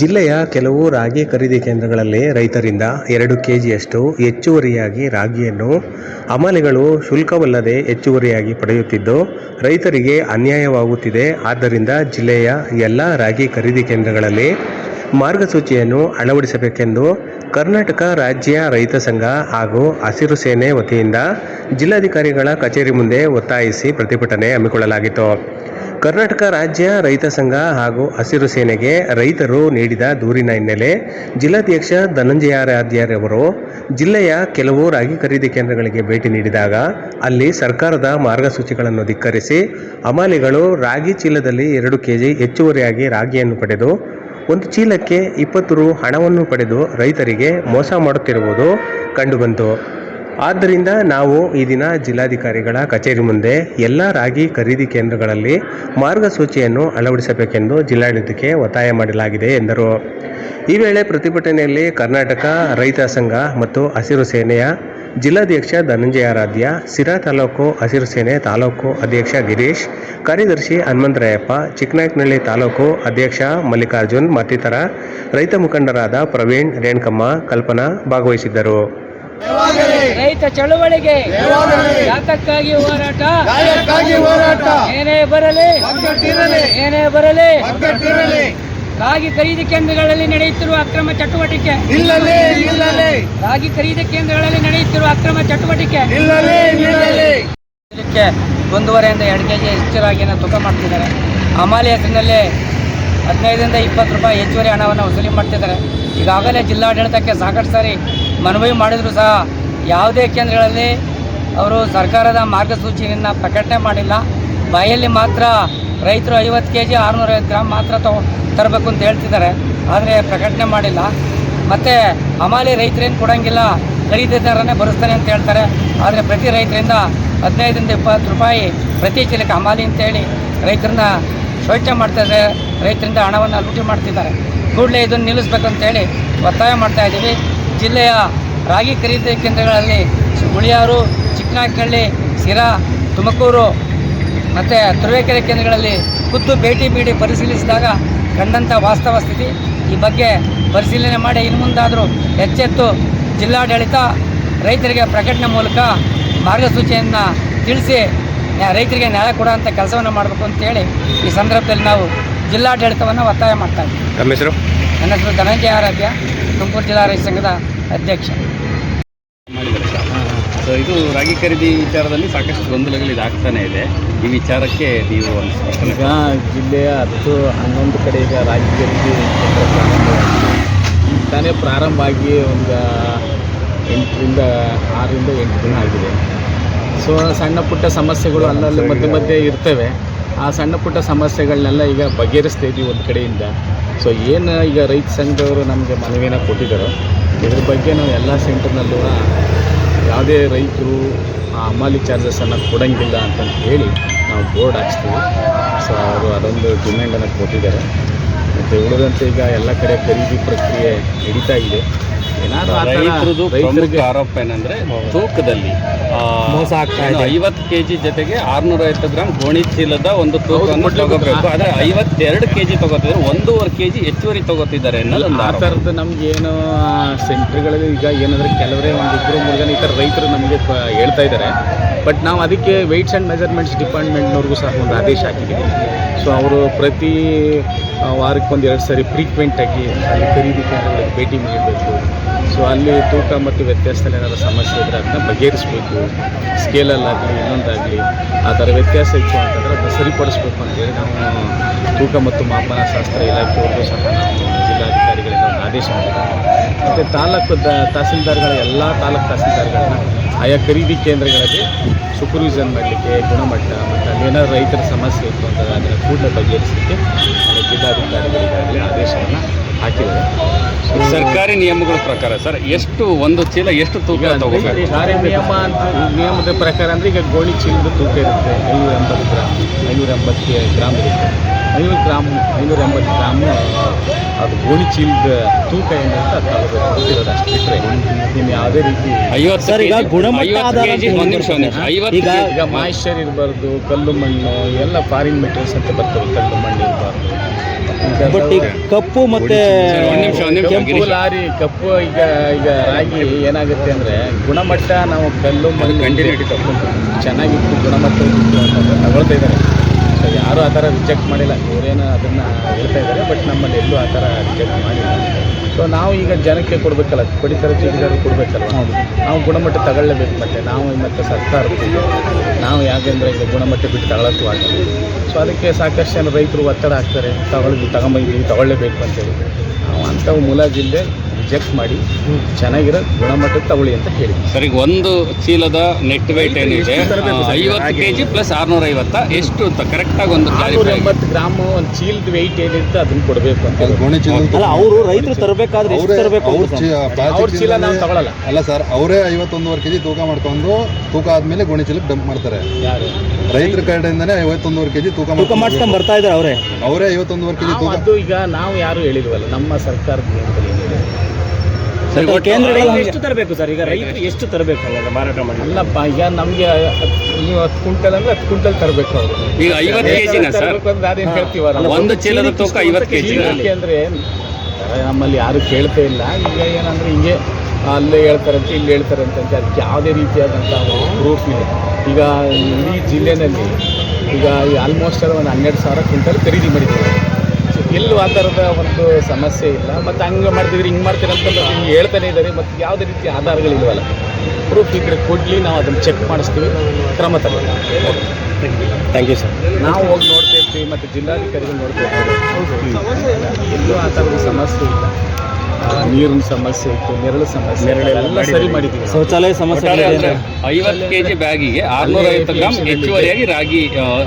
ಜಿಲ್ಲೆಯ ಕೆಲವು ರಾಗಿ ಖರೀದಿ ಕೇಂದ್ರಗಳಲ್ಲಿ ರೈತರಿಂದ 2 ಕೆಜಿಯಷ್ಟು ಹೆಚ್ಚುವರಿಯಾಗಿ ರಾಗಿಯನ್ನು ಹಮಾಲಿಗಳು ಶುಲ್ಕವಲ್ಲದೆ ಹೆಚ್ಚುವರಿಯಾಗಿ ಪಡೆಯುತ್ತಿದ್ದು ರೈತರಿಗೆ ಅನ್ಯಾಯವಾಗುತ್ತಿದೆ. ಆದ್ದರಿಂದ ಜಿಲ್ಲೆಯ ಎಲ್ಲ ರಾಗಿ ಖರೀದಿ ಕೇಂದ್ರಗಳಲ್ಲಿ ಮಾರ್ಗಸೂಚಿಯನ್ನು ಅಳವಡಿಸಬೇಕೆಂದು ಕರ್ನಾಟಕ ರಾಜ್ಯ ರೈತ ಸಂಘ ಹಾಗೂ ಹಸಿರು ಸೇನೆ ವತಿಯಿಂದ ಜಿಲ್ಲಾಧಿಕಾರಿಗಳ ಕಚೇರಿ ಮುಂದೆ ಒತ್ತಾಯಿಸಿ ಪ್ರತಿಭಟನೆ ಹಮ್ಮಿಕೊಳ್ಳಲಾಗಿತ್ತು. ಕರ್ನಾಟಕ ರಾಜ್ಯ ರೈತ ಸಂಘ ಹಾಗೂ ಹಸಿರು ಸೇನೆಗೆ ರೈತರು ನೀಡಿದ ದೂರಿನ ಹಿನ್ನೆಲೆ ಜಿಲ್ಲಾಧ್ಯಕ್ಷ ಧನಂಜಯಾರಾಧ್ಯರವರು ಜಿಲ್ಲೆಯ ಕೆಲವು ರಾಗಿ ಖರೀದಿ ಕೇಂದ್ರಗಳಿಗೆ ಭೇಟಿ ನೀಡಿದಾಗ ಅಲ್ಲಿ ಸರ್ಕಾರದ ಮಾರ್ಗಸೂಚಿಗಳನ್ನು ಧಿಕ್ಕರಿಸಿ ಹಮಾಲಿಗಳು ರಾಗಿ ಚೀಲದಲ್ಲಿ 2 ಕೆಜಿ ಹೆಚ್ಚುವರಿಯಾಗಿ ರಾಗಿಯನ್ನು ಪಡೆದು ಒಂದು ಚೀಲಕ್ಕೆ 20 ರು ಹಣವನ್ನು ಪಡೆದು ರೈತರಿಗೆ ಮೋಸ ಮಾಡುತ್ತಿರುವುದು ಕಂಡುಬಂತು. ಆದ್ದರಿಂದ ನಾವು ಈ ದಿನ ಜಿಲ್ಲಾಧಿಕಾರಿಗಳ ಕಚೇರಿ ಮುಂದೆ ಎಲ್ಲ ರಾಗಿ ಖರೀದಿ ಕೇಂದ್ರಗಳಲ್ಲಿ ಮಾರ್ಗಸೂಚಿಯನ್ನು ಅಳವಡಿಸಬೇಕೆಂದು ಜಿಲ್ಲಾಡಳಿತಕ್ಕೆ ಒತ್ತಾಯ ಮಾಡಲಾಗಿದೆ ಎಂದರು. ಈ ವೇಳೆ ಪ್ರತಿಭಟನೆಯಲ್ಲಿ ಕರ್ನಾಟಕ ರೈತ ಸಂಘ ಮತ್ತು ಹಸಿರು ಸೇನೆಯ ಜಿಲ್ಲಾಧ್ಯಕ್ಷ ಧನಂಜಯಾರಾಧ್ಯ, ಸಿರಾ ತಾಲೂಕು ಹಸಿರು ಸೇನೆ ತಾಲೂಕು ಅಧ್ಯಕ್ಷ ಗಿರೀಶ್, ಕಾರ್ಯದರ್ಶಿ ಹನುಮಂತರಾಯಪ್ಪ, ಚಿಕ್ಕನಾಯಕನಹಳ್ಳಿ ತಾಲೂಕು ಅಧ್ಯಕ್ಷ ಮಲ್ಲಿಕಾರ್ಜುನ್ ಮತ್ತಿತರ ರೈತ ಮುಖಂಡರಾದ ಪ್ರವೀಣ್, ರೇಣುಕಮ್ಮ, ಕಲ್ಪನಾ ಭಾಗವಹಿಸಿದ್ದರು. ರೈತ ಚಳವಳಿಗೆ ಯಾತಕ್ಕಾಗಿ ಹೋರಾಟ, ಏನೇ ಬರಲಿ ರಾಗಿ ಖರೀದಿ ಕೇಂದ್ರಗಳಲ್ಲಿ ನಡೆಯುತ್ತಿರುವ ಅಕ್ರಮ ಚಟುವಟಿಕೆ ರಾಗಿ ಖರೀದಿ ಕೇಂದ್ರಗಳಲ್ಲಿ ನಡೆಯುತ್ತಿರುವ ಅಕ್ರಮ ಚಟುವಟಿಕೆ 1.5ರಿಂದ 2 ಕೆಜಿ ಹೆಚ್ಚು ರಾಗಿಯನ್ನು ತೂಕ ಮಾಡ್ತಿದ್ದಾರೆ. ಹಮಾಲಿ ಹೆಸರಿನಲ್ಲಿ 15ರಿಂದ 20 ರೂಪಾಯಿ ಹೆಚ್ಚುವರಿ ಹಣವನ್ನು ವಸೂಲಿ ಮಾಡ್ತಿದ್ದಾರೆ. ಈಗಾಗಲೇ ಜಿಲ್ಲಾಡಳಿತಕ್ಕೆ ಸಾಕಷ್ಟು ಸಾರಿ ಮನವಿ ಮಾಡಿದರೂ ಸಹ ಯಾವುದೇ ಕೇಂದ್ರಗಳಲ್ಲಿ ಅವರು ಸರ್ಕಾರದ ಮಾರ್ಗಸೂಚಿಯನ್ನು ಪ್ರಕಟಣೆ ಮಾಡಿಲ್ಲ. ಬಾಯಲ್ಲಿ ಮಾತ್ರ ರೈತರು 50 ಕೆಜಿ 650 ಗ್ರಾಮ್ ಮಾತ್ರ ತರಬೇಕು ಅಂತ ಹೇಳ್ತಿದ್ದಾರೆ, ಆದರೆ ಪ್ರಕಟಣೆ ಮಾಡಿಲ್ಲ. ಮತ್ತು ಹಮಾಲಿ ರೈತರೇನು ಕೊಡೋಂಗಿಲ್ಲ, ಖರೀದಿದಾರನೇ ಬರೆಸ್ತಾನೆ ಅಂತ ಹೇಳ್ತಾರೆ. ಆದರೆ ಪ್ರತಿ ರೈತರಿಂದ 15ರಿಂದ 20 ರೂಪಾಯಿ ಪ್ರತಿ ಚೀಲಕ್ಕೆ ಹಮಾಲಿ ಅಂತೇಳಿ ರೈತರನ್ನ ಶೋಷಣೆ ಮಾಡ್ತಾಯಿದ್ದಾರೆ. ರೈತರಿಂದ ಹಣವನ್ನು ಲೂಟಿ ಮಾಡ್ತಿದ್ದಾರೆ. ಕೂಡಲೇ ಇದನ್ನು ನಿಲ್ಲಿಸ್ಬೇಕಂತೇಳಿ ಒತ್ತಾಯ ಮಾಡ್ತಾಯಿದ್ದೀವಿ. ಜಿಲ್ಲೆಯ ರಾಗಿ ಖರೀದಿ ಕೇಂದ್ರಗಳಲ್ಲಿ ಹುಳಿಯಾರು, ಚಿಕ್ಕನಾಯಕನಹಳ್ಳಿ, ಸಿರಾ, ತುಮಕೂರು ಮತ್ತು ತುರುವೇಕೆರೆ ಕೇಂದ್ರಗಳಲ್ಲಿ ಖುದ್ದು ಭೇಟಿ ನೀಡಿ ಪರಿಶೀಲಿಸಿದಾಗ ಕಂಡಂಥ ವಾಸ್ತವ ಸ್ಥಿತಿ. ಈ ಬಗ್ಗೆ ಪರಿಶೀಲನೆ ಮಾಡಿ ಇನ್ನು ಮುಂದಾದರೂ ಎಚ್ಚೆತ್ತು ಜಿಲ್ಲಾಡಳಿತ ರೈತರಿಗೆ ಪ್ರಕಟಣೆ ಮೂಲಕ ಮಾರ್ಗಸೂಚಿಯನ್ನು ತಿಳಿಸಿ ರೈತರಿಗೆ ನ್ಯಾಯ ಕೊಡುವಂಥ ಕೆಲಸವನ್ನು ಮಾಡಬೇಕು ಅಂತೇಳಿ ಈ ಸಂದರ್ಭದಲ್ಲಿ ನಾವು ಜಿಲ್ಲಾಡಳಿತವನ್ನು ಒತ್ತಾಯ ಮಾಡ್ತಾ ಇದ್ದೀವಿ. ನಮ್ಮ ಹೆಸರು? ನನ್ನ ಹೆಸರು ಧನಂಜಯಾರಾಧ್ಯ, ತುಮಕೂರು ಜಿಲ್ಲಾ ರೈತ ಸಂಘದ ಅಧ್ಯಕ್ಷ. ಸೊ ಇದು ರಾಗಿ ಖರೀದಿ ವಿಚಾರದಲ್ಲಿ ಸಾಕಷ್ಟು ಗೊಂದಲಗಳು ಇದಾಗ್ತಾನೆ ಇದೆ. ಈ ವಿಚಾರಕ್ಕೆ ನೀವು ಈಗ ಜಿಲ್ಲೆಯ 10-11 ಕಡೆ ಈಗ ರಾಗಿ ಖರೀದಿ ತಾನೇ ಪ್ರಾರಂಭ ಆಗಿ ಒಂದು 8ರಿಂದ 8 ದಿನ ಆಗಿದೆ. ಸೊ ಸಣ್ಣ ಪುಟ್ಟ ಸಮಸ್ಯೆಗಳು ಅಲ್ಲಲ್ಲಿ ಮಧ್ಯೆ ಇರ್ತವೆ. ಆ ಸಣ್ಣ ಪುಟ್ಟ ಸಮಸ್ಯೆಗಳನ್ನೆಲ್ಲ ಈಗ ಬಗೆಹರಿಸ್ತಾ ಇದ್ದೀವಿ ಒಂದು ಕಡೆಯಿಂದ. ಸೊ ಏನು ಈಗ ರೈತ ಸಂಘದವರು ನಮಗೆ ಮನವಿಯನ್ನು ಕೊಟ್ಟಿದ್ದಾರೋ ಇದ್ರ ಬಗ್ಗೆ ನಾವು ಎಲ್ಲ ಸೆಂಟರ್ನಲ್ಲೂ ಯಾವುದೇ ರೈತರು ಹಮಾಲಿ ಚಾರ್ಜಸನ್ನು ಕೊಡೋಂಗಿಲ್ಲ ಅಂತಂತ ಹೇಳಿ ನಾವು ಬೋರ್ಡ್ ಹಾಕ್ಸ್ತೀವಿ. ಸೊ ಅವರು ಅದೊಂದು ಡಿಮ್ಯಾಂಡನ್ನು ಕೊಟ್ಟಿದ್ದಾರೆ. ಮತ್ತು ಉಳಿದಂತೆ ಈಗ ಎಲ್ಲ ಕಡೆ ಖರೀದಿ ಪ್ರಕ್ರಿಯೆ ನಡೀತಾ ಇದೆ. ರೈತರದ್ದು ಪ್ರಮುಖ ಆರೋಪ ಏನಂದ್ರೆ ತೂಕದಲ್ಲಿ 50 ಕೆಜಿ ಜೊತೆಗೆ 650 ಗ್ರಾಮ್ ಗೋಣಿ ಚೀಲದ ಒಂದು ತೂಕವನ್ನು ತಗೋಬೇಕು. ಆದರೆ 52 ಕೆಜಿ ತಗೋತಿದ್ದಾರೆ, 1.5 ಕೆಜಿ ಹೆಚ್ಚುವರಿ ತಗೋತಿದ್ದಾರೆ ಅನ್ನೋದು ಆ ಥರದ್ದು ನಮಗೇನು ಸೆಂಟ್ರ್ಗಳಲ್ಲಿ ಈಗ ಏನಂದರೆ ಕೆಲವರೇ 1-2-3 ಜನ ಈ ಥರ ರೈತರು ನಮಗೆ ಹೇಳ್ತಾ ಇದ್ದಾರೆ. ಬಟ್ ನಾವು ಅದಕ್ಕೆ ವೆಯ್ಟ್ಸ್ ಆ್ಯಂಡ್ ಮೆಜರ್ಮೆಂಟ್ಸ್ ಡಿಪಾರ್ಟ್ಮೆಂಟ್ನವ್ರಿಗೂ ಸಹ ಒಂದು ಆದೇಶ ಹಾಕಿದ್ದೀವಿ. ಸೊ ಅವರು ಪ್ರತಿ ವಾರಕ್ಕೆ 1-2 ಸರಿ ಫ್ರೀಕ್ವೆಂಟಾಗಿ ಅಲ್ಲಿ ಖರೀದಿ ಕೇಂದ್ರಗಳಿಗೆ ಭೇಟಿ ನೀಡಬೇಕು. ಸೊ ಅಲ್ಲಿ ತೂಕ ಮತ್ತು ವ್ಯತ್ಯಾಸದಲ್ಲಿ ಏನಾದರೂ ಸಮಸ್ಯೆ ಇದ್ದರೆ ಅದನ್ನ ಬಗೆಹರಿಸಬೇಕು. ಸ್ಕೇಲಲ್ಲಾಗಲಿ ಇನ್ನೊಂದಾಗಲಿ ಆ ಥರ ವ್ಯತ್ಯಾಸ ಇತ್ತು ಅಂತಂದರೆ ಅದನ್ನ ಸರಿಪಡಿಸ್ಬೇಕು ಅಂತೇಳಿ ನಾವು ತೂಕ ಮತ್ತು ಮಾಪನ ಶಾಸ್ತ್ರ ಇಲಾಖೆಯವ್ರಿಗೂ ಸಹ ನಾವು ಜಿಲ್ಲಾಧಿಕಾರಿಗಳಿಂದ ಒಂದು ಆದೇಶ ಮಾಡಿದ್ದೇವೆ. ಮತ್ತು ತಹಸೀಲ್ದಾರ್ಗಳ ಎಲ್ಲ ತಾಲೂಕು ತಹಸೀಲ್ದಾರ್ಗಳನ್ನ ಆಯಾ ಖರೀದಿ ಕೇಂದ್ರಗಳಲ್ಲಿ ಸೂಪರ್ವಿಷನ್ ಮಾಡಲಿಕ್ಕೆ, ಗುಣಮಟ್ಟ ಮತ್ತು ಅಲ್ಲೇನಾದ್ರು ರೈತರ ಸಮಸ್ಯೆ ಇತ್ತು ಅಂತಂದರೆ ಅದನ್ನು ಕೂಡಲೇ ಬಗೆಹರಿಸಲಿಕ್ಕೆ ಜಿಲ್ಲಾಧಿಕಾರಿಗಳಿಗಾಗಲಿ ಆದೇಶವನ್ನು ಹಾಕಿದ್ದಾರೆ. ಸರ್ಕಾರಿ ನಿಯಮಗಳ ಪ್ರಕಾರ ಸರ್ ಎಷ್ಟು ಒಂದು ಚೀಲ ಎಷ್ಟು ತೂಕ ತಗೋಬೇಕು? ಸರ್ಕಾರಿ ನಿಯಮದ ಪ್ರಕಾರ ಅಂದರೆ ಈಗ ಗೋಣಿ ಚೀಲದ ತೂಕ ಇರುತ್ತೆ 580 ಗ್ರಾಮ್, 580 ಗ್ರಾಮ್ ಇರುತ್ತೆ. 580 ಗ್ರಾಮು ಅದು ಗೋಣಿ ಚೀಲದ ತೂಕ ಏನಿರುತ್ತೆ ಅದು ತಗೋಬೇಕು ಅಂತಿರೋದು. ಅಷ್ಟು ಬಿಟ್ಟರೆ ಇನ್ನು ಯಾವುದೇ ರೀತಿ 50 ಈಗ ಮಾಯಿಶ್ಚರ್ ಇರಬಾರ್ದು, ಕಲ್ಲು ಮಣ್ಣು ಎಲ್ಲ ಫಾರಿನ್ ಮೆಟೀರಿಯಲ್ಸ್ ಅಂತ ಬರ್ತವೆ, ಕಲ್ಲು ಮಣ್ಣು ಇರಬಾರ್ದು. ಬಟ್ ಈಗ ಕಪ್ಪು ಮತ್ತು ಒಂದ್ ನಿಮಿಷ ಕೆಂಪು ಗಿರೀಶ್. ಲಾರಿ ಕಪ್ಪು ಈಗ ಈಗ ರಾಗಿ ಏನಾಗುತ್ತೆ ಅಂದರೆ ಗುಣಮಟ್ಟ ನಾವು ಕಲ್ಲು ಮಣ್ಣು ಚೆನ್ನಾಗಿತ್ತು ಗುಣಮಟ್ಟ ಇತ್ತು ಅಂತ ತಗೊಳ್ತಾ ಇದ್ದಾರೆ. ಸೊ ಯಾರೂ ಆ ಥರ ರಿಜೆಕ್ಟ್ ಮಾಡಿಲ್ಲ, ಇವರೇನು ಅದನ್ನು ಹೇಳ್ತಾ ಇದ್ದಾರೆ, ಬಟ್ ನಮ್ಮಲ್ಲಿ ಎಲ್ಲೂ ಆ ಥರ ರಿಜೆಕ್ಟ್ ಮಾಡಿಲ್ಲ. ಸೊ ನಾವು ಈಗ ಜನಕ್ಕೆ ಕೊಡಬೇಕಲ್ಲ, ಪಡಿತರ ಚೀಟಿಗಾರರು ಕೊಡಬೇಕಲ್ಲ, ನಾವು ಗುಣಮಟ್ಟ ತಗೊಳ್ಳೇಬೇಕು. ಮತ್ತು ಸರ್ಕಾರಕ್ಕೆ ನಾವು ಯಾಕೆಂದರೆ ಈಗ ಗುಣಮಟ್ಟ ಬಿಟ್ಟು ತಗೊಳ್ಳೋಕ್ಕೂ ಆಗಲ್ಲ. ಸೊ ಅದಕ್ಕೆ ಸಾಕಷ್ಟು ಜನ ರೈತರು ಒತ್ತಡ ಹಾಕ್ತಾರೆ, ತಗೊಂಬಂದಿದ್ದೀವಿ ತಗೊಳ್ಳೇಬೇಕು ಅಂತೇಳಿ. ನಾವು ಅಂಥವು ಮುಲಾಜಿಲ್ಲದೆ ರಿಜೆಕ್ಟ್ ಮಾಡಿ ಚೆನ್ನಾಗಿರೋ ಗುಣಮಟ್ಟದ ತಗೊಳ್ಳಿ ಅಂತ ಹೇಳಿ. ಸರ್, ಈಗ ಒಂದು ಚೀಲದ ನೆಟ್ weight ಏನಿದೆ 50 kg ಪ್ಲಸ್ 650 ಎಷ್ಟು ಅಂತ ಕರೆಕ್ಟಾಗಿ ಒಂದು 680 ಗ್ರಾಮ್ ಒಂದು ಚೀಲದ ವೆಯ್ಟ್ ಏನಿರುತ್ತೆ ಅದನ್ನು ಕೊಡಬೇಕು ಅಂತ ಅಲ್ಲ, ಅವರು ರೈತರು ತರಬೇಕಾದ್ರೆ ಎಷ್ಟು ತರಬೇಕು? ಅವ್ರ ಚೀಲ ನಾವು ತಗೊಳ್ಳಲ್ಲ. ಅಲ್ಲ ಸರ್, ಅವರೇ 51.5 kg ತೂಕ ಮಾಡ್ಕೊಂಡು ತೂಕ ಆದ್ಮೇಲೆ ಗೋಣಿ ಚೀಲಕ್ಕೆ ಡಂಪ್ ಮಾಡ್ತಾರೆ. ಯಾರು ರೈತರ ಕಡೆಯಿಂದನೇ 51.5 kg ತೂಕ ಮಾಡಿಸ್ಕೊಂಡ್ ಬರ್ತಾ ಇದ್ದಾರೆ ಅವರೇ 51.5 kg ನಾವು ತೂಕ. ಅದು ಈಗ ನಾವು ಯಾರು ಹೇಳಿಲ್ವಲ್ಲ, ನಮ್ಮ ಸರ್ಕಾರದ ನಿಯಮದಲ್ಲಿ ಏನಿದೆ. ಕೇಂದ್ರಗಳಲ್ಲಿ ಎಷ್ಟು ತರಬೇಕು ಸರ್? ಈಗ ರೈತರು ಎಷ್ಟು ತರಬೇಕು ಮಾರಾಟ ಮಾಡಿ? ಅಲ್ಲಪ್ಪ, ಈಗ ನಮಗೆ ನೀವು 10 ಕ್ವಿಂಟಲ್ ಅಂದರೆ 10 ಕ್ವಿಂಟಲ್ ತರಬೇಕು ಅವರು. ಈಗ 50 kg ನ ಸರ್? ಅದೇನು ಹೇಳ್ತೀವಲ್ಲ, ಒಂದು ಚೀಲದ ತೂಕ 50 kg. ಅಂದರೆ ನಮ್ಮಲ್ಲಿ ಯಾರು ಕೇಳ್ತಾ ಇಲ್ಲ. ಈಗ ಏನಂದರೆ ಹಿಂಗೆ ಅಲ್ಲೇ ಹೇಳ್ತಾರಂತೆ ಇಲ್ಲಿ ಹೇಳ್ತಾರಂತೆ ಅಂತ ಅದಕ್ಕೆ ಯಾವುದೇ ರೀತಿಯಾದಂಥ ಪ್ರೂಫ್ ಇಲ್ಲ. ಈಗ ಇಡೀ ಜಿಲ್ಲೆಯಲ್ಲಿ ಈಗ ಆಲ್ಮೋಸ್ಟ್ ಒಂದು 12,000 ಕ್ವಿಂಟಲ್ ಖರೀದಿ ಮಾಡಿದ್ದೀವಿ. ಎಲ್ಲೂ ಆ ಥರದ ಒಂದು ಸಮಸ್ಯೆ ಇಲ್ಲ. ಮತ್ತು ಹಂಗೆ ಮಾಡ್ತಿದ್ರೆ ಹಿಂಗೆ ಮಾಡ್ತೀರ ಅಂತಂದ್ರೆ ಹಿಂಗೆ ಹೇಳ್ತಾನೆ ಇದ್ದಾರೆ. ಮತ್ತು ಯಾವುದೇ ರೀತಿ ಆಧಾರಗಳಿಲ್ವಲ್ಲ. ಪ್ರೂಫ್ ಈ ಕಡೆ ಕೊಡಲಿ, ನಾವು ಅದನ್ನು ಚೆಕ್ ಮಾಡಿಸ್ತೀವಿ, ಕ್ರಮ ತಗೊಳ್ಳಿ. Thank you sir. ನಾವು ಹೋಗಿ ನೋಡ್ತಾ ಇರ್ತೀವಿ ಮತ್ತು ಜಿಲ್ಲಾಧಿಕಾರಿಗಳು ನೋಡ್ತಾ ಇರ್ತೀವಿ. ಎಲ್ಲೂ ಆ ಥರದ ಸಮಸ್ಯೆ ಇಲ್ಲ. ನೀರಿನ ಸಮಸ್ಯೆ ಇತ್ತು, ನೆರಳು ಸಮಸ್ಯೆ ಎಲ್ಲ ಸರಿ ಮಾಡಿದ್ದೀವಿ. ಶೌಚಾಲಯ ಸಮಸ್ಯೆ 50 kg ಬ್ಯಾಗಿಗೆ 650 ಗ್ರಾಮ್ ಹೆಚ್ಚುವರಿಯಾಗಿ ರಾಗಿ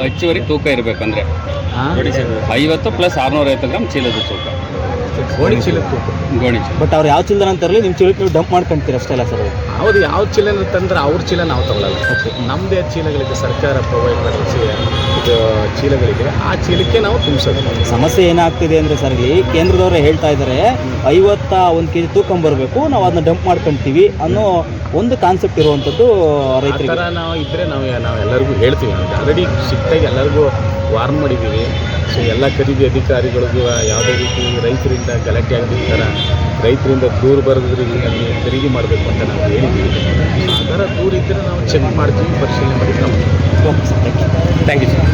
ಹೆಚ್ಚುವರಿ ತೂಕ ಇರಬೇಕಂದ್ರೆ 50 ಪ್ಲಸ್ 650 ಗ್ರಾಮ್ ಚೀಲದ ತೂಕ, ಗೋಣಿ ಚೀಲದ ತೂಕ. ಗೋಣಿ ಚೀಲ. ಬಟ್ ಅವ್ರು ಯಾವ ಚೀಲನ ತರಲಿ, ನಿಮ್ಮ ಚೀಲಕ್ಕೆ ನೀವು ಡಂಪ್ ಮಾಡ್ಕೊಂತೀರ ಅಷ್ಟೆಲ್ಲ ಸರ್? ಅವ್ರು ಯಾವ ಚೀಲ ತಂದ್ರೆ ಅವ್ರ ಚೀಲ ನಾವು ತಗೊಳ್ಳಲ್ಲ. ನಮ್ಮದೇ ಚೀಲಗಳಿದೆ, ಸರ್ಕಾರ ಪ್ರೊವೈಡ್ ಮಾಡಿರೋ ಇದು ಚೀಲಗಳಿದೆ, ಆ ಚೀಲಕ್ಕೆ ನಾವು ತುಂಬಿಸೋದು. ಸಮಸ್ಯೆ ಏನಾಗ್ತಿದೆ ಅಂದರೆ ಸರ್, ಇಲ್ಲಿ ಕೇಂದ್ರದವರೇ ಹೇಳ್ತಾ ಇದ್ದಾರೆ 51 kg ತೂಕೊಂಬರಬೇಕು, ನಾವು ಅದನ್ನ ಡಂಪ್ ಮಾಡ್ಕೊಳ್ತೀವಿ ಅನ್ನೋ ಒಂದು ಕಾನ್ಸೆಪ್ಟ್ ಇರುವಂಥದ್ದು ರೈತರಿಗೆ. ಆ ಥರ ನಾವು ಇದ್ದರೆ ನಾವು ಎಲ್ಲರಿಗೂ ಹೇಳ್ತೀವಿ. ಆಲ್ರೆಡಿ ಸಿಕ್ತಾಗಿ ಎಲ್ಲರಿಗೂ ವಾರ್ನ್ ಮಾಡಿದ್ದೀವಿ. ಸೊ ಎಲ್ಲ ಖರೀದಿ ಅಧಿಕಾರಿಗಳಿಗೂ ಯಾವುದೇ ರೀತಿ ರೈತರಿಂದ ಗಲಾಟೆ ಆಗದಿರ್ತಾರ, ರೈತರಿಂದ ದೂರ ಬರೋದ್ರಿಂದ ನೀವು ಖರೀದಿ ಮಾಡಬೇಕು ಅಂತ ನಾವು ಹೇಳಿದ್ದೀವಿ. ಆ ಥರ ದೂರ ಇದ್ದರೆ ನಾವು ಚೆಕ್ ಮಾಡ್ತೀವಿ, ಪರಿಶೀಲನೆ ಮಾಡಿ ನಾವು. Okay sir, thank you sir.